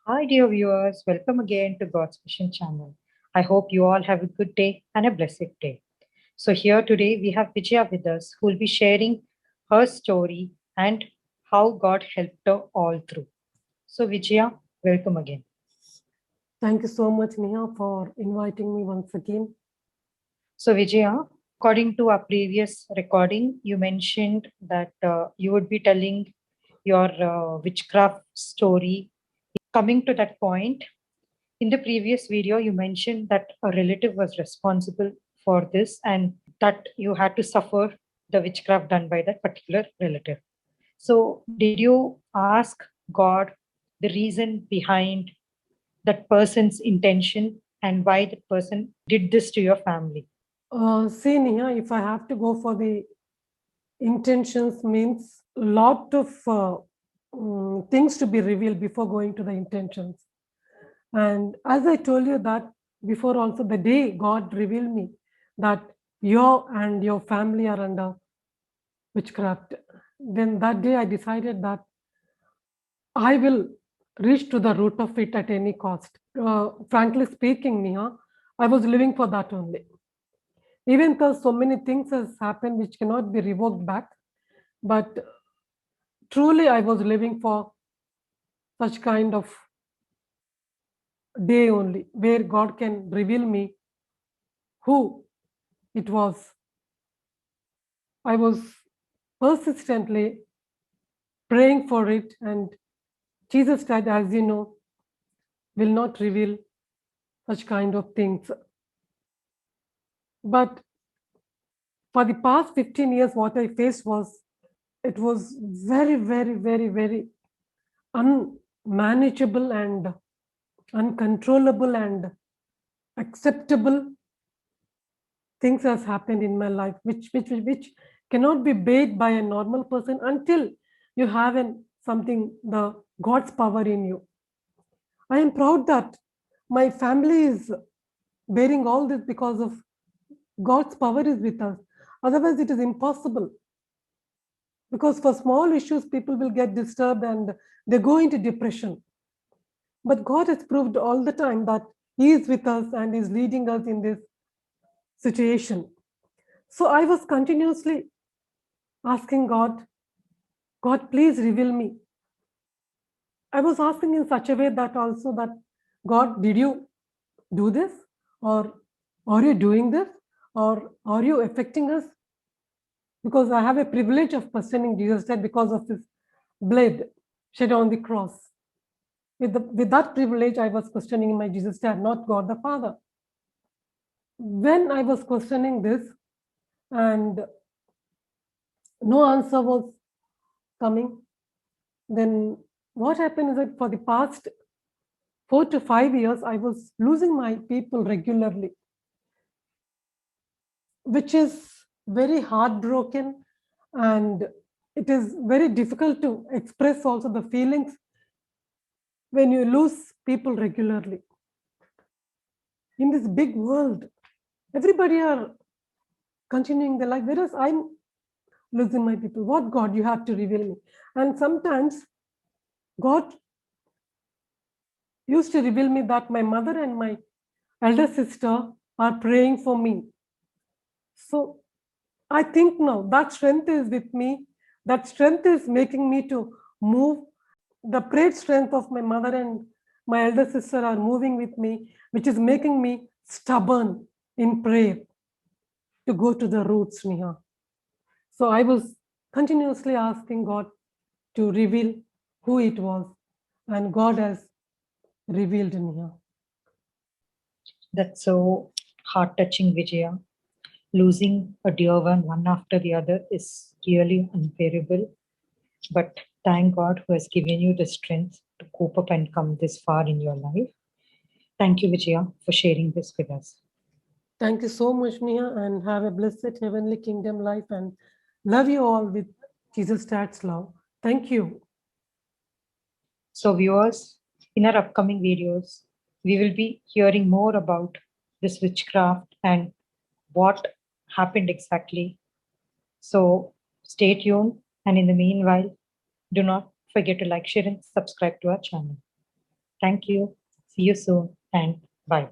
Hi, dear viewers. Welcome again to God's Vision channel. I hope you all have a good day and a blessed day. So, here today we have Vijaya with us who will be sharing her story and how God helped her all through. So, Vijaya, welcome again. Thank you so much, Neha, for inviting me once again. So, Vijaya, according to our previous recording, you mentioned that you would be telling your witchcraft story. Coming to that point, in the previous video, you mentioned that a relative was responsible for this and that you had to suffer the witchcraft done by that particular relative. So, did you ask God the reason behind that person's intention and why that person did this to your family? See, Neha, if I have to go for the intentions, means a lot of things to be revealed before going to the intentions. And as I told you that before, also the day God revealed me that you and your family are under witchcraft, then that day I decided that I will reach to the root of it at any cost. Frankly speaking, Neha, I was living for that only. Even though so many things has happened which cannot be revoked back, but truly I was living for such kind of day only, where God can reveal me who it was. I was persistently praying for it, and Jesus said, as you know, will not reveal such kind of things. But for the past 15 years, what I faced was, it was very, very, very, very unmanageable and uncontrollable and acceptable things has happened in my life, which cannot be bathed by a normal person until you have something, the God's power in you. I am proud that my family is bearing all this because of God's power is with us. Otherwise, it is impossible. Because for small issues, people will get disturbed and they go into depression. But God has proved all the time that He is with us and is leading us in this situation. So I was continuously asking God, God, please reveal me. I was asking in such a way that also that, God, did you do this? Or are you doing this? Or are you affecting us? Because I have a privilege of questioning Jesus that because of His blood shed on the cross. With that privilege, I was questioning my Jesus dad, not God the Father. When I was questioning this and no answer was coming, then what happened is that for the past 4 to 5 years, I was losing my people regularly, which is very heartbroken, and it is very difficult to express also the feelings when you lose people regularly. In this big world, everybody are continuing their life, whereas I'm losing my people. What, God, you have to reveal me. And sometimes God used to reveal me that my mother and my elder sister are praying for me. So I think now that strength is with me. That strength is making me to move. The prayed strength of my mother and my elder sister are moving with me, which is making me stubborn in prayer to go to the roots, Neha. So I was continuously asking God to reveal who it was, and God has revealed, Neha. That's so heart touching, Vijaya. Losing a dear one after the other is really unbearable. But thank God who has given you the strength to cope up and come this far in your life. Thank you, Vijaya, for sharing this with us. Thank you so much, Neha, and have a blessed heavenly kingdom life, and love you all with Jesus Dad's love. Thank you. So, viewers, in our upcoming videos, we will be hearing more about this witchcraft and what happened exactly. So, stay tuned. And in the meanwhile, do not forget to like, share, and subscribe to our channel. Thank you. See you soon and bye.